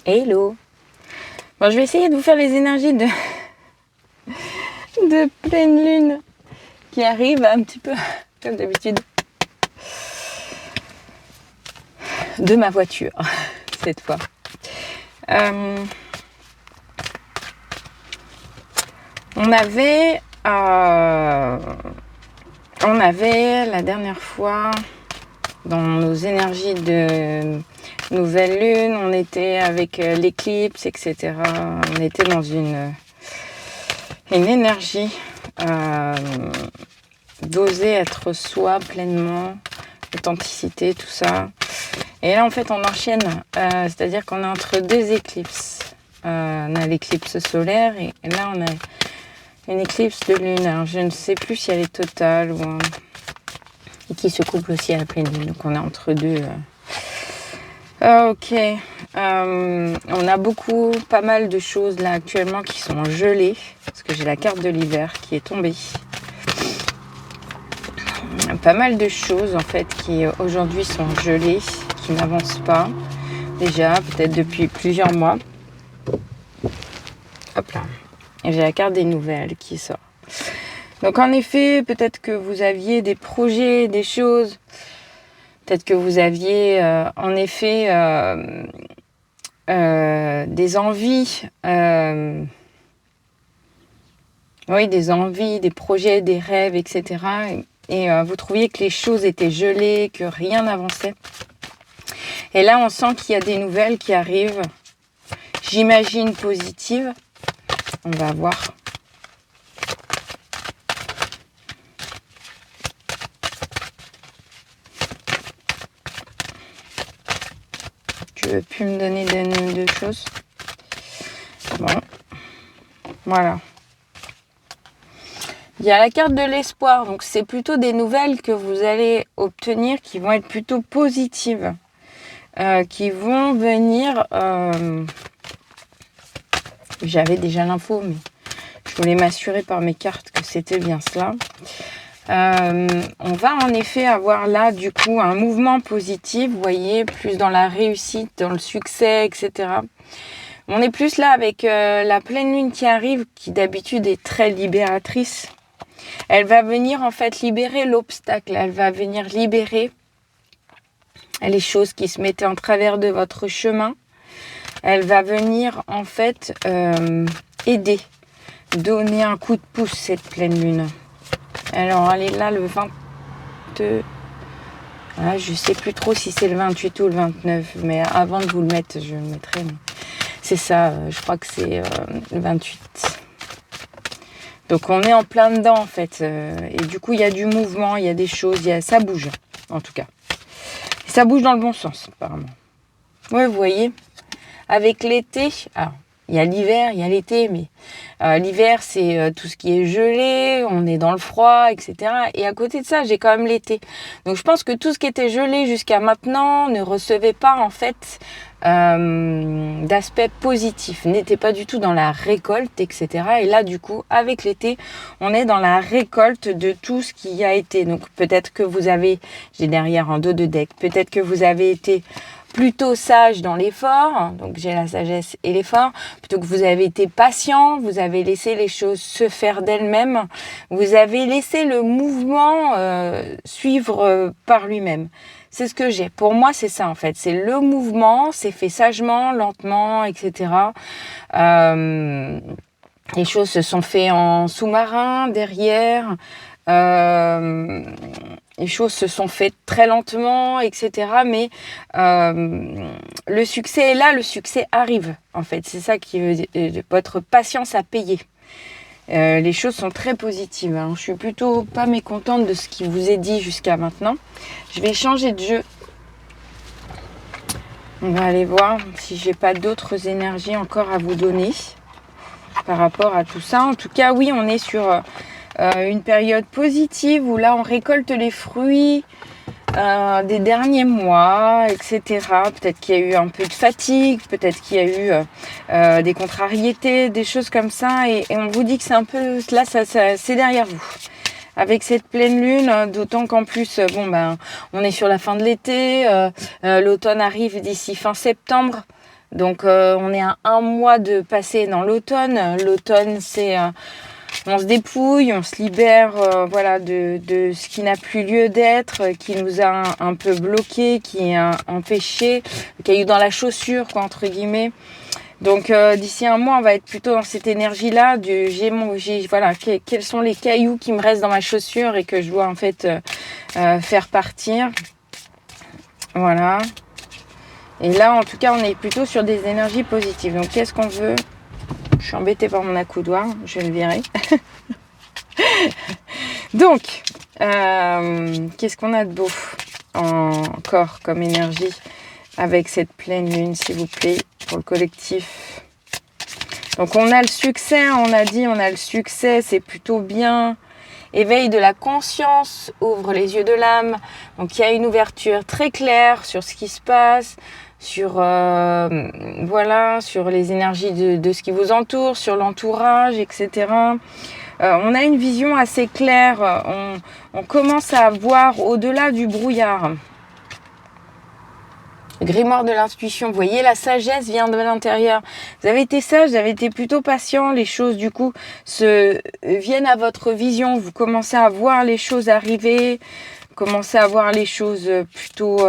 Hello. Bon, je vais essayer de vous faire les énergies de pleine lune qui arrive un petit peu, comme d'habitude, de ma voiture, cette fois. On avait la dernière fois, dans nos énergies de nouvelle lune, on était avec l'éclipse, etc. On était dans une énergie d'oser être soi pleinement, authenticité, tout ça. Et là, en fait, on enchaîne, c'est-à-dire qu'on est entre deux éclipses. On a l'éclipse solaire et là, on a une éclipse de lune. Alors, je ne sais plus si elle est totale ou et qui se couple aussi à la pleine lune. Donc, on est entre deux. Ok. On a pas mal de choses là actuellement qui sont gelées. Parce que j'ai la carte de l'hiver qui est tombée. Pas mal de choses en fait qui aujourd'hui sont gelées, qui n'avancent pas. Déjà, peut-être depuis plusieurs mois. Hop là. Et j'ai la carte des nouvelles qui sort. Donc en effet, peut-être que vous aviez des projets, des choses. Peut-être que vous aviez en effet des envies. Oui, des envies, des projets, des rêves, etc. Et vous trouviez que les choses étaient gelées, que rien n'avançait. Et là, on sent qu'il y a des nouvelles qui arrivent. J'imagine positives. On va voir. Tu veux plus me donner de choses? Bon. Voilà. Il y a la carte de l'espoir. Donc, c'est plutôt des nouvelles que vous allez obtenir qui vont être plutôt positives. Qui vont venir... J'avais déjà l'info, mais je voulais m'assurer par mes cartes que c'était bien cela. On va en effet avoir là, du coup, un mouvement positif, vous voyez, plus dans la réussite, dans le succès, etc. On est plus là avec la pleine lune qui arrive, qui d'habitude est très libératrice. Elle va venir en fait libérer l'obstacle, elle va venir libérer les choses qui se mettaient en travers de votre chemin. Elle va venir en fait aider, donner un coup de pouce cette pleine lune. Alors elle est là le 22, ah, je sais plus trop si c'est le 28 ou le 29, mais avant de vous le mettre, je le mettrai. C'est ça, je crois que c'est le 28. Donc on est en plein dedans en fait. Et du coup il y a du mouvement, il y a des choses, ça bouge en tout cas. Et ça bouge dans le bon sens apparemment. Ouais, vous voyez. Avec l'été, alors il y a l'hiver, il y a l'été, mais l'hiver c'est tout ce qui est gelé, on est dans le froid, etc. Et à côté de ça, j'ai quand même l'été. Donc je pense que tout ce qui était gelé jusqu'à maintenant ne recevait pas en fait d'aspect positif, n'était pas du tout dans la récolte, etc. Et là du coup, avec l'été, on est dans la récolte de tout ce qui a été. Donc peut-être que vous avez, j'ai derrière un dos de deck, peut-être que vous avez été plutôt sage dans l'effort, donc j'ai la sagesse et l'effort, plutôt que vous avez été patient, vous avez laissé les choses se faire d'elles-mêmes, vous avez laissé le mouvement suivre par lui-même. C'est ce que j'ai. Pour moi, c'est ça en fait. C'est le mouvement, c'est fait sagement, lentement, etc. Les choses se sont faites en sous-marin, derrière. Les choses se sont faites très lentement, etc. Mais le succès est là, le succès arrive, en fait. C'est ça qui veut dire, votre patience a payé. Les choses sont très positives. Hein. Je suis plutôt pas mécontente de ce qui vous est dit jusqu'à maintenant. Je vais changer de jeu. On va aller voir si j'ai pas d'autres énergies encore à vous donner par rapport à tout ça. En tout cas, oui, on est sur une période positive où là, on récolte les fruits des derniers mois, etc. Peut-être qu'il y a eu un peu de fatigue, peut-être qu'il y a eu des contrariétés, des choses comme ça. Et on vous dit que c'est un peu... Là, ça c'est derrière vous. Avec cette pleine lune, d'autant qu'en plus, on est sur la fin de l'été, l'automne arrive d'ici fin septembre. Donc, on est à un mois de passer dans l'automne. L'automne, c'est... on se dépouille, on se libère voilà, de ce qui n'a plus lieu d'être, qui nous a un peu bloqué, qui a empêché, le caillou dans la chaussure, quoi, entre guillemets. Donc d'ici un mois, on va être plutôt dans cette énergie-là. Voilà, quels sont les cailloux qui me restent dans ma chaussure et que je dois en fait faire partir. Voilà. Et là, en tout cas, on est plutôt sur des énergies positives. Donc, qu'est-ce qu'on veut? Je suis embêtée par mon accoudoir, je vais le virer. Donc, qu'est-ce qu'on a de beau encore comme énergie avec cette pleine lune, s'il vous plaît, pour le collectif? Donc, on a le succès, on a dit, on a le succès, c'est plutôt bien. Éveil de la conscience, ouvre les yeux de l'âme. Donc, il y a une ouverture très claire sur ce qui se passe, sur voilà, sur les énergies de ce qui vous entoure, sur l'entourage, etc. On a une vision assez claire. On commence à voir au-delà du brouillard. Grimoire de l'intuition, vous voyez, la sagesse vient de l'intérieur. Vous avez été sage, vous avez été plutôt patient, les choses du coup viennent à votre vision, vous commencez à voir les choses arriver, commencez à voir les choses plutôt,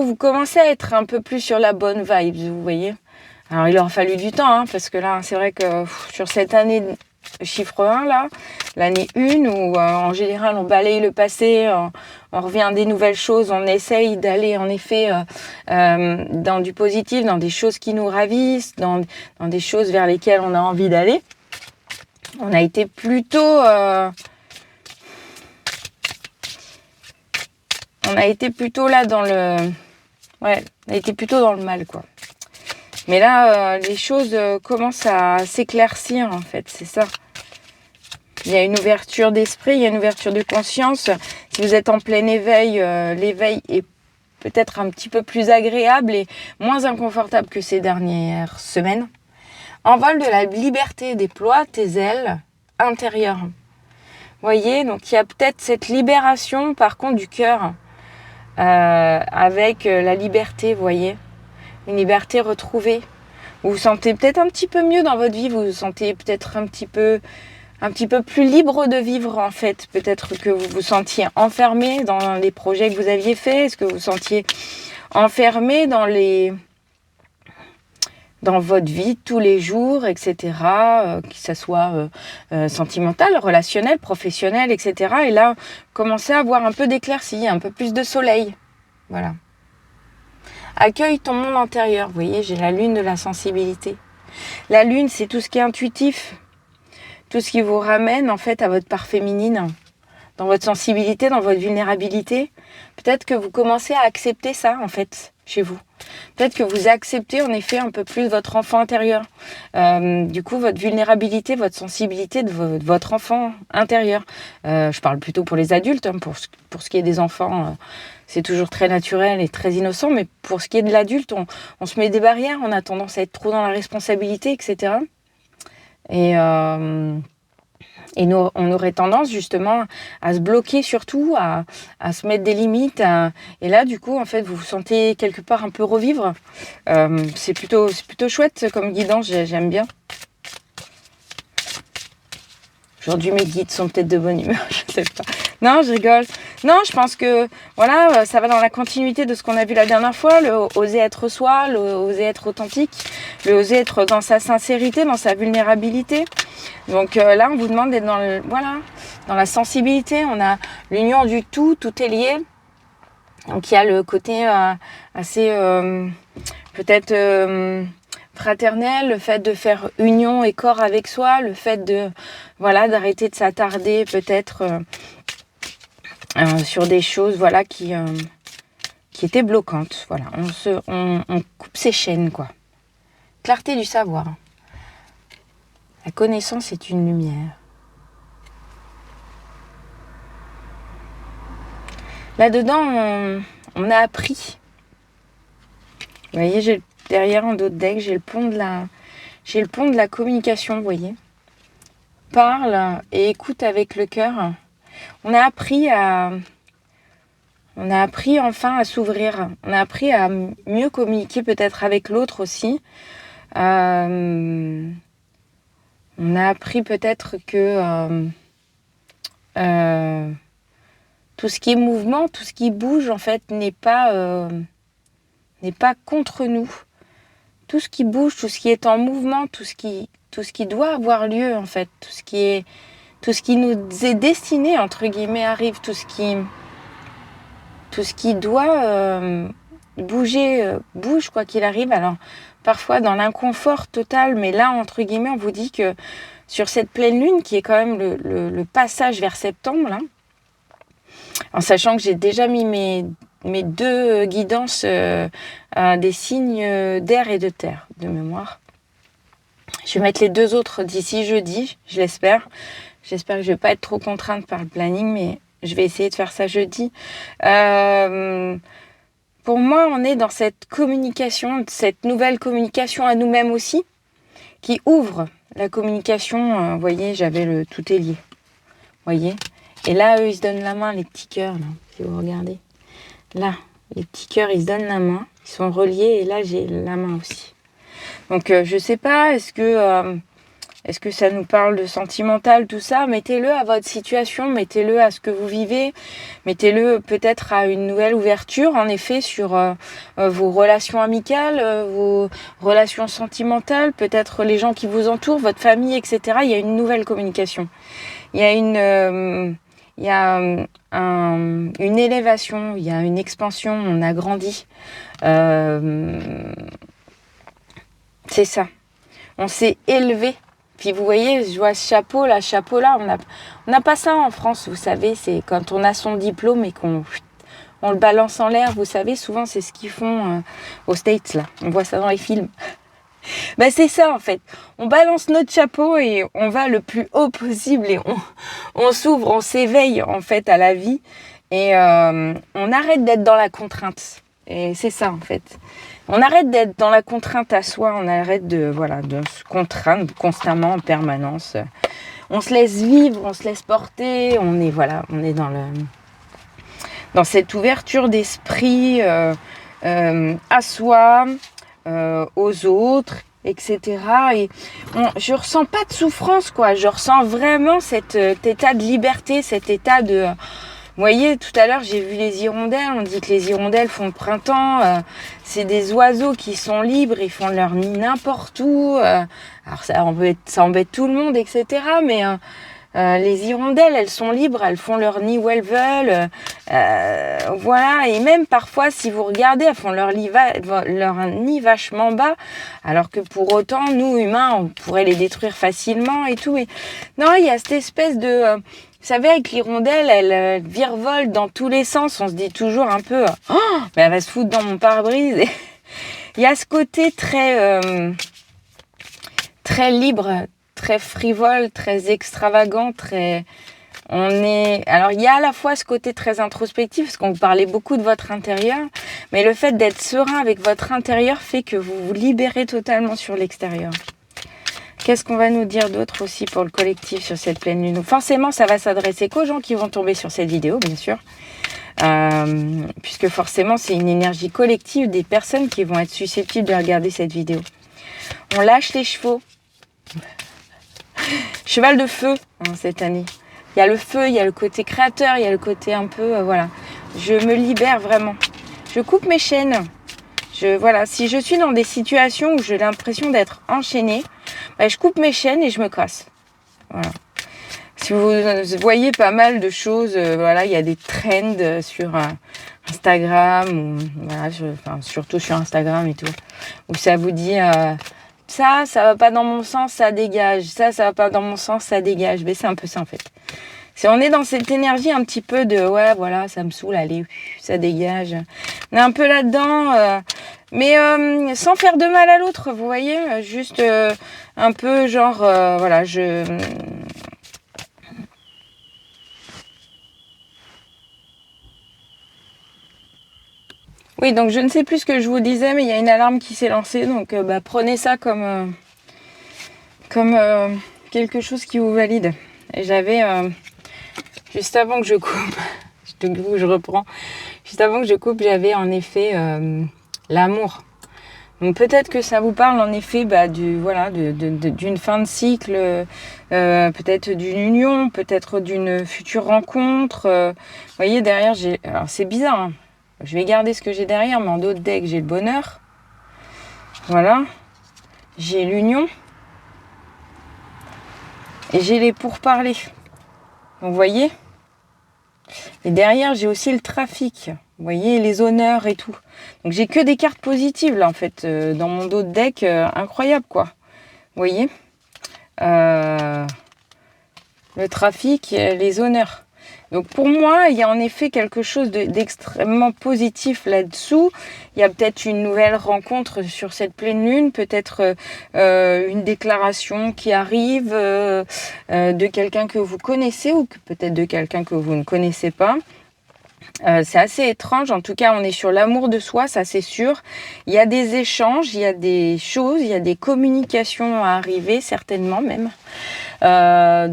vous commencez à être un peu plus sur la bonne vibe, vous voyez. Alors il aura fallu du temps, hein, parce que là, c'est vrai que sur cette année chiffre 1, là, l'année 1, où en général on balaye le passé, on revient à des nouvelles choses, on essaye d'aller en effet dans du positif, dans des choses qui nous ravissent, dans des choses vers lesquelles on a envie d'aller. On a été plutôt... on a été plutôt là dans le... Ouais, on a été plutôt dans le mal, quoi. Mais là, les choses commencent à s'éclaircir, en fait, c'est ça. Il y a une ouverture d'esprit, il y a une ouverture de conscience. Si vous êtes en plein éveil, l'éveil est peut-être un petit peu plus agréable et moins inconfortable que ces dernières semaines. Envol de la liberté, déploie tes ailes intérieures. Vous voyez, donc il y a peut-être cette libération, par contre, du cœur, avec la liberté, vous voyez. Une liberté retrouvée. Vous vous sentez peut-être un petit peu mieux dans votre vie, vous vous sentez peut-être un petit peu plus libre de vivre en fait. Peut-être que vous vous sentiez enfermé dans les projets que vous aviez faits. Est-ce que vous vous sentiez enfermé dans votre vie tous les jours, etc. Que ça soit sentimental, relationnel, professionnel, etc. Et là, commencez à avoir un peu d'éclaircie, un peu plus de soleil. Voilà. Accueille ton monde intérieur. Vous voyez, j'ai la lune de la sensibilité. La lune, c'est tout ce qui est intuitif. Tout ce qui vous ramène en fait à votre part féminine. Dans votre sensibilité, dans votre vulnérabilité. Peut-être que vous commencez à accepter ça en fait, chez vous. Peut-être que vous acceptez en effet un peu plus votre enfant intérieur. Du coup, votre vulnérabilité, votre sensibilité de votre enfant intérieur. Je parle plutôt pour les adultes, hein, pour ce qui est des enfants... c'est toujours très naturel et très innocent, mais pour ce qui est de l'adulte, on se met des barrières, on a tendance à être trop dans la responsabilité, etc. Et on aurait tendance justement à se bloquer surtout, à se mettre des limites. Et là, du coup, en fait, vous vous sentez quelque part un peu revivre. C'est plutôt chouette comme guidance, j'aime bien. Aujourd'hui, mes guides sont peut-être de bonne humeur, je sais pas. Non, je rigole. Non, je pense que, voilà, ça va dans la continuité de ce qu'on a vu la dernière fois, le oser être soi, le oser être authentique, le oser être dans sa sincérité, dans sa vulnérabilité. Donc là, on vous demande d'être dans la sensibilité. On a l'union du tout est lié. Donc il y a le côté assez, peut-être... fraternel, le fait de faire union et corps avec soi, le fait d'arrêter de s'attarder peut-être sur des choses qui étaient bloquantes. Voilà, on coupe ses chaînes, quoi. Clarté du savoir. La connaissance est une lumière. Là-dedans, on a appris. Vous voyez, j'ai derrière en d'autres decks, j'ai le pont de la communication, vous voyez. Parle et écoute avec le cœur. On a appris à On a appris enfin à s'ouvrir. On a appris à mieux communiquer peut-être avec l'autre aussi. On a appris peut-être que tout ce qui est mouvement, tout ce qui bouge en fait n'est pas contre nous. Tout ce qui bouge, tout ce qui est en mouvement, tout ce qui doit avoir lieu en fait, tout ce qui nous est destiné entre guillemets arrive, tout ce qui doit bouger, bouge quoi qu'il arrive. Alors parfois dans l'inconfort total, mais là entre guillemets on vous dit que sur cette pleine lune qui est quand même le passage vers septembre là, en sachant que j'ai déjà mis mes 2 guidances des signes d'air et de terre de mémoire. Je vais mettre les 2 autres d'ici jeudi, je l'espère. J'espère que je ne vais pas être trop contrainte par le planning, mais je vais essayer de faire ça jeudi. Pour moi, on est dans cette communication, cette nouvelle communication à nous-mêmes aussi, qui ouvre la communication. Vous voyez, j'avais le tout est lié. Vous voyez ? Et là, eux, ils se donnent la main, les petits cœurs, là, si vous regardez. Là, les petits cœurs, ils se donnent la main. Ils sont reliés et là, j'ai la main aussi. Donc, je sais pas, est-ce que ça nous parle de sentimental, tout ça? Mettez-le à votre situation, mettez-le à ce que vous vivez, mettez-le peut-être à une nouvelle ouverture, en effet, sur vos relations amicales, vos relations sentimentales, peut-être les gens qui vous entourent, votre famille, etc. Il y a une nouvelle communication. Il y a une élévation, il y a une expansion, on a grandi. C'est ça. On s'est élevé. Puis vous voyez, je vois ce chapeau-là, on n'a pas ça en France, vous savez, c'est quand on a son diplôme et qu'on le balance en l'air, vous savez, souvent c'est ce qu'ils font aux States, là. On voit ça dans les films. Ben c'est ça en fait, on balance notre chapeau et on va le plus haut possible et on s'ouvre, on s'éveille en fait à la vie et on arrête d'être dans la contrainte. Et c'est ça en fait. On arrête d'être dans la contrainte à soi, on arrête de se contraindre constamment en permanence. On se laisse vivre, on se laisse porter, on est dans cette ouverture d'esprit à soi, aux autres, etc. Et je ressens pas de souffrance, quoi. Je ressens vraiment cet état de liberté, cet état de... Vous voyez, tout à l'heure, j'ai vu les hirondelles. On dit que les hirondelles font le printemps. C'est des oiseaux qui sont libres. Ils font leur nid n'importe où. Alors, ça embête tout le monde, etc. Mais les hirondelles, elles sont libres. Elles font leur nid où elles veulent. Voilà. Et même parfois, si vous regardez, elles font leur nid vachement bas. Alors que pour autant, nous, humains, on pourrait les détruire facilement et tout. Mais non, il y a cette espèce de... Vous savez, avec l'hirondelle, elle virevolte dans tous les sens. On se dit toujours un peu, mais elle va se foutre dans mon pare-brise. Et il y a ce côté très libre, très frivole, très extravagant, Alors, il y a à la fois ce côté très introspectif, parce qu'on vous parlait beaucoup de votre intérieur, mais le fait d'être serein avec votre intérieur fait que vous vous libérez totalement sur l'extérieur. Qu'est-ce qu'on va nous dire d'autre aussi pour le collectif sur cette pleine lune? Forcément, ça va s'adresser qu'aux gens qui vont tomber sur cette vidéo, bien sûr. Puisque forcément, c'est une énergie collective des personnes qui vont être susceptibles de regarder cette vidéo. On lâche les chevaux. Cheval de feu, cette année. Il y a le feu, il y a le côté créateur, il y a le côté un peu... voilà. Je me libère vraiment. Je coupe mes chaînes. Si je suis dans des situations où j'ai l'impression d'être enchaînée, je coupe mes chaînes et je me casse. Voilà. Si vous voyez pas mal de choses, il y a des trends sur Instagram, surtout sur Instagram et tout, où ça vous dit ça va pas dans mon sens, ça dégage. Ça va pas dans mon sens, ça dégage. Mais c'est un peu ça en fait. On est dans cette énergie un petit peu de ça me saoule, allez, ça dégage. On est un peu là-dedans, mais sans faire de mal à l'autre, vous voyez, juste un peu genre, Oui, donc je ne sais plus ce que je vous disais, mais il y a une alarme qui s'est lancée, donc prenez ça comme quelque chose qui vous valide. Et j'avais... juste avant que je coupe, je reprends, Juste avant que je coupe, j'avais en effet l'amour. Donc peut-être que ça vous parle en effet d'une fin de cycle, peut-être d'une union, peut-être d'une future rencontre. Vous voyez, derrière, alors c'est bizarre, hein. Je vais garder ce que j'ai derrière, mais en d'autres decks, j'ai le bonheur. Voilà. J'ai l'union. Et j'ai les pourparlers. Donc vous voyez. Et derrière, j'ai aussi le trafic. Vous voyez, les honneurs et tout. Donc j'ai que des cartes positives là en fait dans mon dos de deck. Incroyable quoi. Vous voyez, le trafic, les honneurs. Donc pour moi, il y a en effet quelque chose d'extrêmement positif là-dessous. Il y a peut-être une nouvelle rencontre sur cette pleine lune, peut-être une déclaration qui arrive de quelqu'un que vous connaissez ou peut-être de quelqu'un que vous ne connaissez pas. C'est assez étrange, en tout cas on est sur l'amour de soi, ça c'est sûr. Il y a des échanges, il y a des choses, il y a des communications à arriver, certainement même.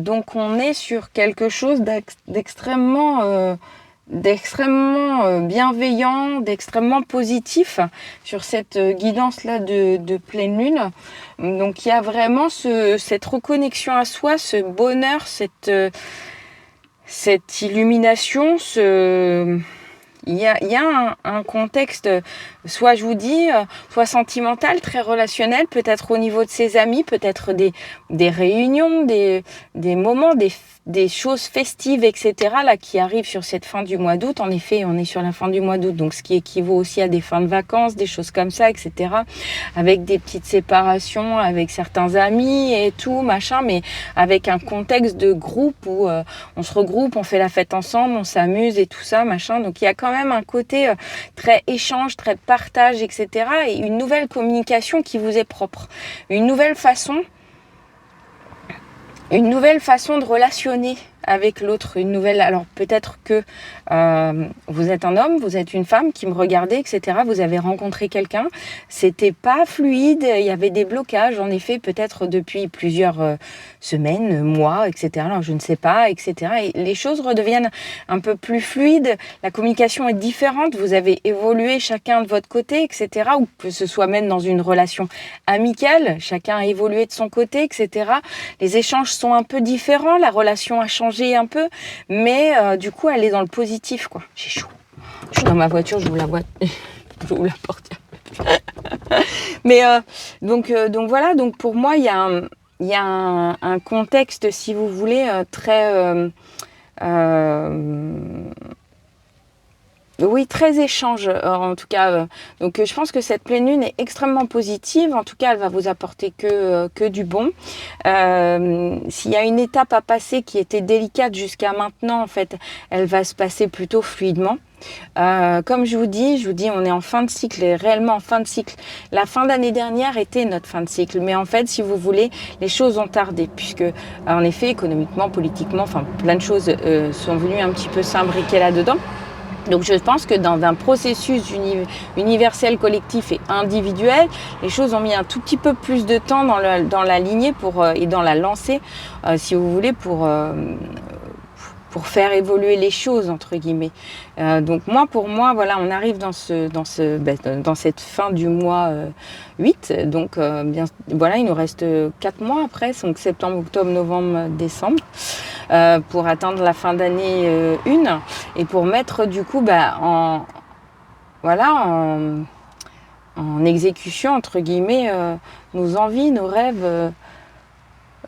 Donc on est sur quelque chose d'extrêmement bienveillant, d'extrêmement positif sur cette guidance-là de pleine lune. Donc il y a vraiment cette reconnexion à soi, ce bonheur, cette illumination, il y a un contexte, soit je vous dis, soit sentimental, très relationnel, peut-être au niveau de ses amis, peut-être des réunions, des moments, des choses festives, etc. là qui arrivent sur cette fin du mois d'août. En effet, on est sur la fin du mois d'août, donc ce qui équivaut aussi à des fins de vacances, des choses comme ça, etc. Avec des petites séparations avec certains amis et tout, machin, mais avec un contexte de groupe où on se regroupe, on fait la fête ensemble, on s'amuse et tout ça, machin. Donc il y a quand même un côté très échange, très partage, etc. Et une nouvelle communication qui vous est propre. Une nouvelle façon de relationner avec l'autre, alors peut-être que vous êtes un homme, vous êtes une femme qui me regardez, etc. Vous avez rencontré quelqu'un, c'était pas fluide, il y avait des blocages, en effet, peut-être depuis plusieurs semaines, mois, etc. Alors je ne sais pas, etc. Et les choses redeviennent un peu plus fluides, la communication est différente, vous avez évolué chacun de votre côté, etc. Ou que ce soit même dans une relation amicale, chacun a évolué de son côté, etc. Les échanges sont un peu différents, la relation a changé un peu, mais du coup elle est dans le positif quoi. J'ai chaud. Je suis dans ma voiture, je vous la porte. Mais donc voilà, donc pour moi il y a un contexte, si vous voulez, très oui, très échange en tout cas. Donc je pense que cette pleine lune est extrêmement positive. En tout cas, elle va vous apporter que du bon. S'il y a une étape à passer qui était délicate jusqu'à maintenant, en fait, elle va se passer plutôt fluidement. Comme je vous dis, on est en fin de cycle, et réellement en fin de cycle. La fin d'année dernière était notre fin de cycle, mais en fait, si vous voulez, les choses ont tardé, puisque en effet, économiquement, politiquement, enfin plein de choses sont venues un petit peu s'imbriquer là-dedans. Donc je pense que dans un processus universel, collectif et individuel, les choses ont mis un tout petit peu plus de temps dans la lignée et dans la lancée, si vous voulez, pour faire évoluer les choses entre guillemets. Donc pour moi, voilà, on arrive dans cette fin du mois 8. Donc voilà, il nous reste 4 mois après, donc septembre, octobre, novembre, décembre, pour atteindre la fin d'année 1 et pour mettre du coup en exécution entre guillemets nos envies, nos rêves,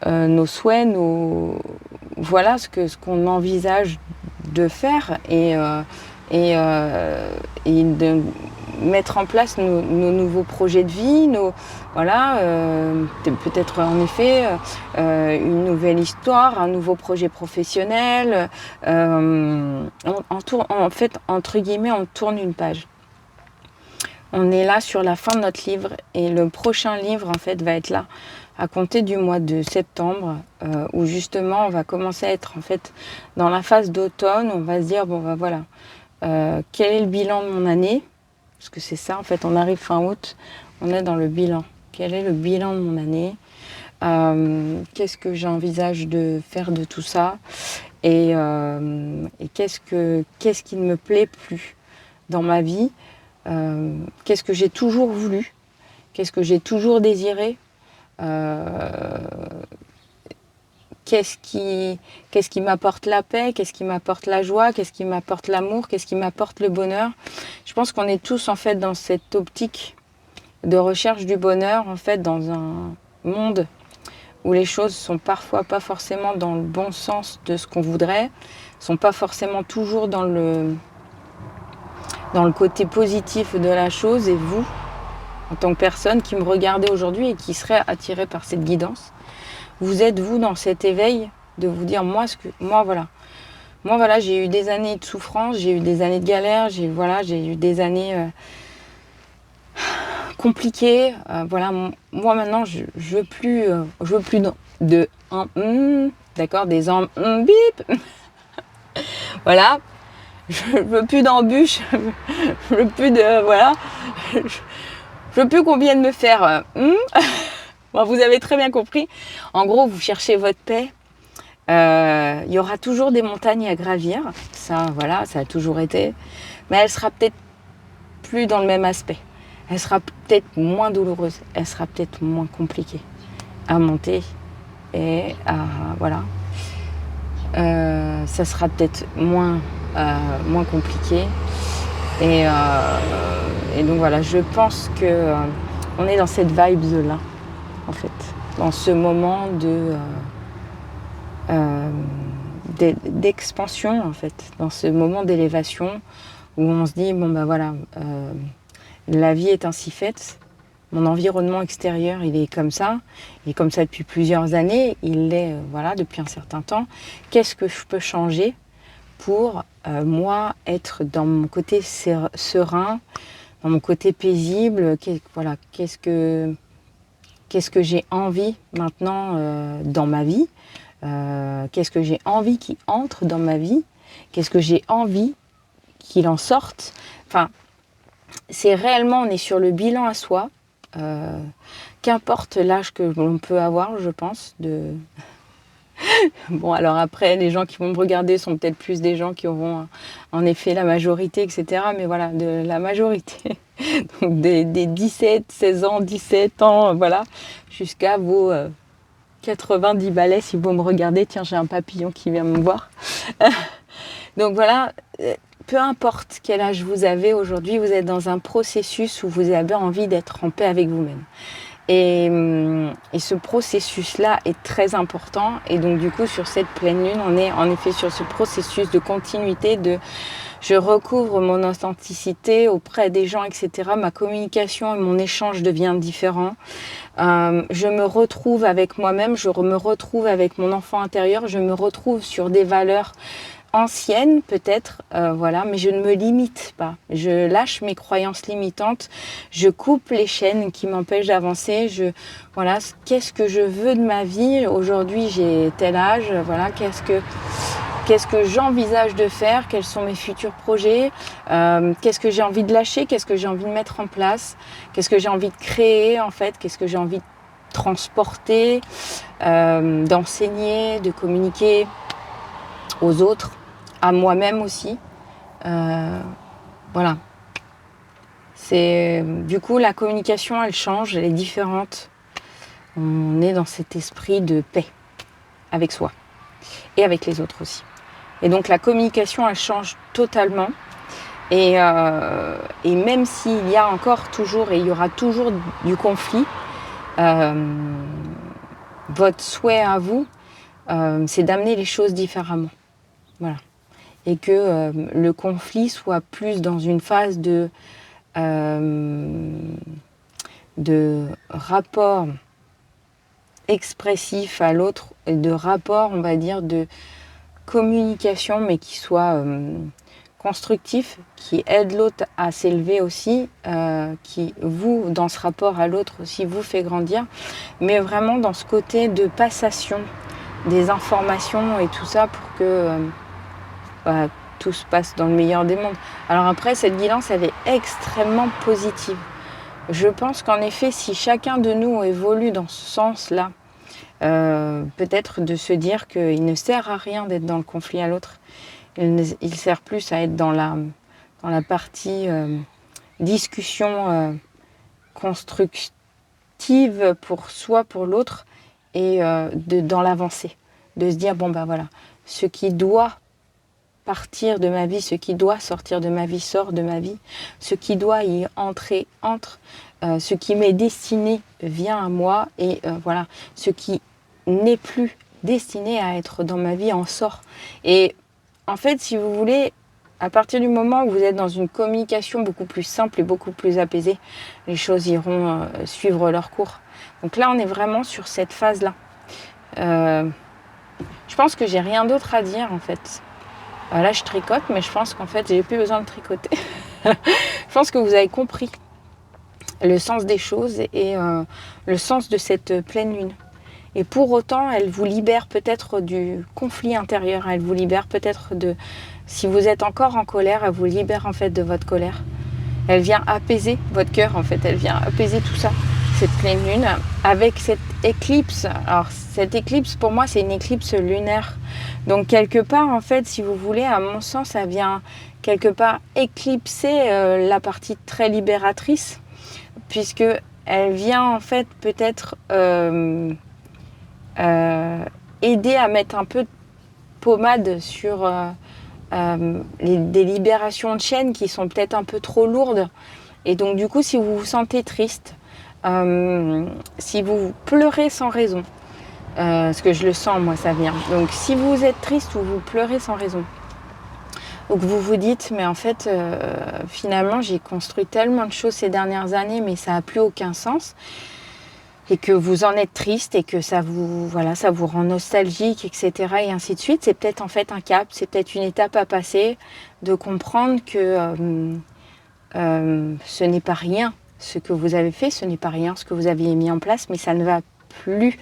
nos souhaits, voilà ce qu'on envisage de faire et de mettre en place nos nouveaux projets de vie, peut-être en effet une nouvelle histoire, un nouveau projet professionnel. En fait, entre guillemets, on tourne une page. On est là sur la fin de notre livre et le prochain livre en fait va être là à compter du mois de septembre où justement on va commencer à être en fait dans la phase d'automne. On va se dire voilà, quel est le bilan de mon année, parce que c'est ça en fait, on arrive fin août, on est dans le bilan. Quel est le bilan de mon année, qu'est-ce que j'envisage de faire de tout ça et qu'est-ce qui ne me plaît plus dans ma vie, qu'est-ce que j'ai toujours voulu, qu'est-ce que j'ai toujours désiré, qu'est-ce qui m'apporte la paix, qu'est-ce qui m'apporte la joie, qu'est-ce qui m'apporte l'amour, qu'est-ce qui m'apporte le bonheur. Je pense qu'on est tous en fait dans cette optique de recherche du bonheur, en fait, dans un monde où les choses sont parfois pas forcément dans le bon sens de ce qu'on voudrait, sont pas forcément toujours dans le côté positif de la chose. Et vous, en tant que personne qui me regardez aujourd'hui et qui serait attirée par cette guidance, vous êtes vous dans cet éveil de vous dire moi voilà, j'ai eu des années de souffrance, j'ai eu des années de galère, j'ai eu des années compliquées. Moi maintenant je veux plus d'accord, des bip. Voilà, je veux plus d'embûches, je veux plus de je veux plus qu'on vienne me faire Bon, vous avez très bien compris. En gros, vous cherchez votre paix. Il y aura toujours des montagnes à gravir. Ça, voilà, ça a toujours été. Mais elle sera peut-être plus dans le même aspect. Elle sera peut-être moins douloureuse. Elle sera peut-être moins compliquée à monter. Et voilà. Ça sera peut-être moins compliqué. Et donc voilà, je pense que on est dans cette vibe-là. En fait, dans ce moment d'expansion, en fait, dans ce moment d'élévation où on se dit bon ben voilà, la vie est ainsi faite, mon environnement extérieur il est comme ça, il est comme ça depuis plusieurs années, il l'est voilà depuis un certain temps. Qu'est-ce que je peux changer pour moi être dans mon côté serein, dans mon côté paisible, voilà, qu'est-ce que j'ai envie maintenant dans ma vie, qu'est-ce que j'ai envie qui entre dans ma vie, qu'est-ce que j'ai envie qu'il en sorte. Enfin, c'est réellement, on est sur le bilan à soi, qu'importe l'âge que l'on peut avoir, je pense. Bon, alors après, les gens qui vont me regarder sont peut-être plus des gens qui auront en effet la majorité, etc. Mais voilà, de la majorité. Donc des 17, 16 ans, 17 ans, voilà, jusqu'à vos 90 balais si vous me regardez. Tiens, j'ai un papillon qui vient me voir. Donc voilà, peu importe quel âge vous avez aujourd'hui, vous êtes dans un processus où vous avez envie d'être en paix avec vous-même. Et ce processus-là est très important. Et donc du coup, sur cette pleine lune, on est en effet sur ce processus de continuité, je recouvre mon authenticité auprès des gens, etc. Ma communication et mon échange devient différent. Je me retrouve avec moi-même, je me retrouve avec mon enfant intérieur, je me retrouve sur des valeurs ancienne peut-être, voilà, mais je ne me limite pas. Je lâche mes croyances limitantes, je coupe les chaînes qui m'empêchent d'avancer. Voilà, qu'est-ce que je veux de ma vie aujourd'hui, j'ai tel âge, voilà, qu'est-ce que j'envisage de faire, quels sont mes futurs projets, qu'est-ce que j'ai envie de lâcher, qu'est-ce que j'ai envie de mettre en place, qu'est-ce que j'ai envie de créer en fait, qu'est-ce que j'ai envie de transporter, d'enseigner, de communiquer aux autres, à moi-même aussi. Voilà. Du coup, la communication, elle change, elle est différente. On est dans cet esprit de paix avec soi et avec les autres aussi. Et donc, la communication, elle change totalement. Et même s'il y a encore toujours, et il y aura toujours du conflit, votre souhait à vous, c'est d'amener les choses différemment. Voilà. Et que le conflit soit plus dans une phase de rapport expressif à l'autre, et de rapport, on va dire, de communication, mais qui soit constructif, qui aide l'autre à s'élever aussi, qui, vous, dans ce rapport à l'autre aussi, vous fait grandir, mais vraiment dans ce côté de passation des informations et tout ça pour que tout se passe dans le meilleur des mondes. Alors après, cette guidance, elle est extrêmement positive. Je pense qu'en effet, si chacun de nous évolue dans ce sens-là, peut-être de se dire qu'il ne sert à rien d'être dans le conflit à l'autre, il sert plus à être dans dans la partie discussion constructive pour soi, pour l'autre, et dans l'avancée. De se dire, bon ben voilà, ce qui doit partir de ma vie, ce qui doit sortir de ma vie sort de ma vie, ce qui doit y entrer entre, ce qui m'est destiné vient à moi, et voilà, ce qui n'est plus destiné à être dans ma vie en sort. Et en fait, si vous voulez, à partir du moment où vous êtes dans une communication beaucoup plus simple et beaucoup plus apaisée, les choses iront suivre leur cours. Donc là, on est vraiment sur cette phase-là. Je pense que j'ai rien d'autre à dire en fait. Là, je tricote, mais je pense qu'en fait, j'ai plus besoin de tricoter. Je pense que vous avez compris le sens des choses et le sens de cette pleine lune. Et pour autant, elle vous libère peut-être du conflit intérieur. Elle vous libère peut-être de... Si vous êtes encore en colère, elle vous libère en fait de votre colère. Elle vient apaiser votre cœur en fait. Elle vient apaiser tout ça. Cette pleine lune avec cette éclipse. Alors cette éclipse pour moi c'est une éclipse lunaire. Donc quelque part en fait si vous voulez à mon sens ça vient quelque part éclipser la partie très libératrice puisque elle vient en fait peut-être aider à mettre un peu de pommade sur des libérations de chaînes qui sont peut-être un peu trop lourdes. Et donc du coup si vous vous sentez triste, si vous pleurez sans raison, parce que je le sens, moi, ça vient. Donc, si vous êtes triste ou vous pleurez sans raison, ou que vous vous dites, mais en fait, finalement, j'ai construit tellement de choses ces dernières années, mais ça n'a plus aucun sens, et que vous en êtes triste, et que ça vous, voilà, ça vous rend nostalgique, etc., et ainsi de suite, c'est peut-être en fait un cap, c'est peut-être une étape à passer, de comprendre que ce n'est pas rien. Ce que vous avez fait, ce n'est pas rien, ce que vous aviez mis en place, mais ça ne va plus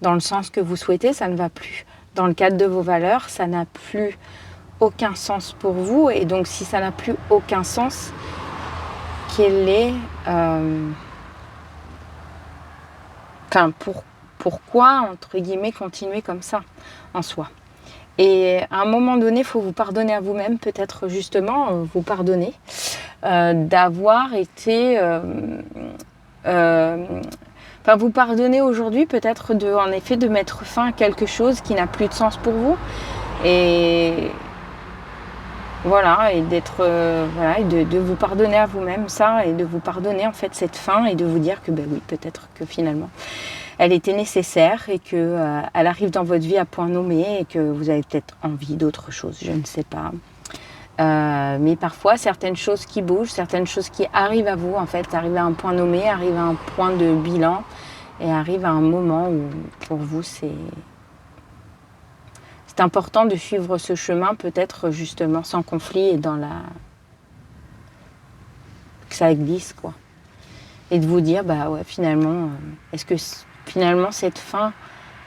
dans le sens que vous souhaitez, ça ne va plus dans le cadre de vos valeurs, ça n'a plus aucun sens pour vous. Et donc, si ça n'a plus aucun sens, quel est... pourquoi, entre guillemets, continuer comme ça en soi? Et à un moment donné, il faut vous pardonner à vous-même, peut-être justement vous pardonner d'avoir été... vous pardonner aujourd'hui, peut-être en effet de mettre fin à quelque chose qui n'a plus de sens pour vous. Et voilà, et d'être... et de vous pardonner à vous-même ça, et de vous pardonner en fait cette fin, et de vous dire que ben oui, peut-être que finalement... elle était nécessaire et qu'elle arrive dans votre vie à point nommé et que vous avez peut-être envie d'autre chose, je ne sais pas. Mais parfois, certaines choses qui bougent, certaines choses qui arrivent à vous, en fait, arrivent à un point nommé, arrivent à un point de bilan et arrivent à un moment où, pour vous, c'est important de suivre ce chemin, peut-être justement sans conflit et dans la... que ça glisse, quoi. Et de vous dire, bah ouais, finalement, est-ce que finalement cette fin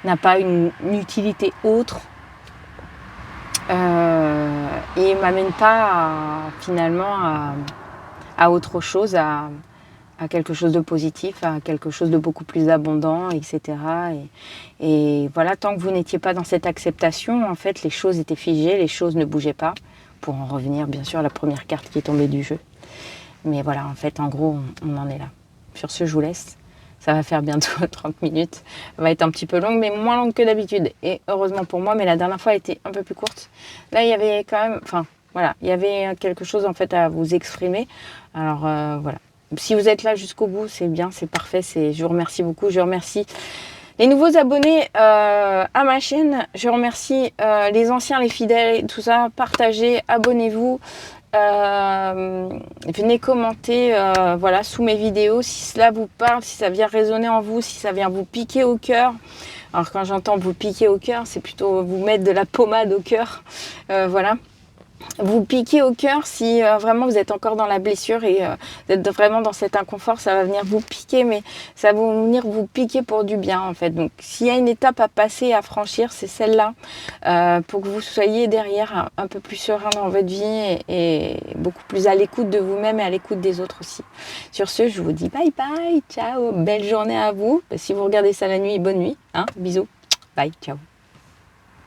n'a pas une utilité autre et m'amène pas finalement à autre chose, à quelque chose de positif, à quelque chose de beaucoup plus abondant, etc. Et voilà, tant que vous n'étiez pas dans cette acceptation, en fait, les choses étaient figées, les choses ne bougeaient pas, pour en revenir bien sûr à la première carte qui est tombée du jeu. Mais voilà, en fait, en gros, on en est là. Sur ce, je vous laisse. Ça va faire bientôt 30 minutes. Elle va être un petit peu longue, mais moins longue que d'habitude. Et heureusement pour moi, mais la dernière fois, elle était un peu plus courte. Là, il y avait quand même... Enfin, voilà, il y avait quelque chose en fait à vous exprimer. Alors, voilà. Si vous êtes là jusqu'au bout, c'est bien, c'est parfait. Je vous remercie beaucoup. Je remercie les nouveaux abonnés à ma chaîne. Je remercie les anciens, les fidèles, tout ça. Partagez, abonnez-vous. Venez commenter voilà, sous mes vidéos si cela vous parle, si ça vient résonner en vous, si ça vient vous piquer au cœur. Alors quand j'entends vous piquer au cœur, c'est plutôt vous mettre de la pommade au cœur. Voilà. Vous piquez au cœur si vraiment vous êtes encore dans la blessure et vous êtes vraiment dans cet inconfort, ça va venir vous piquer, mais ça va venir vous piquer pour du bien en fait. Donc s'il y a une étape à passer, à franchir, c'est celle-là pour que vous soyez derrière un peu plus serein dans votre vie et beaucoup plus à l'écoute de vous-même et à l'écoute des autres aussi. Sur ce, je vous dis bye bye, ciao, belle journée à vous. Si vous regardez ça la nuit, bonne nuit, hein, bisous, bye, ciao.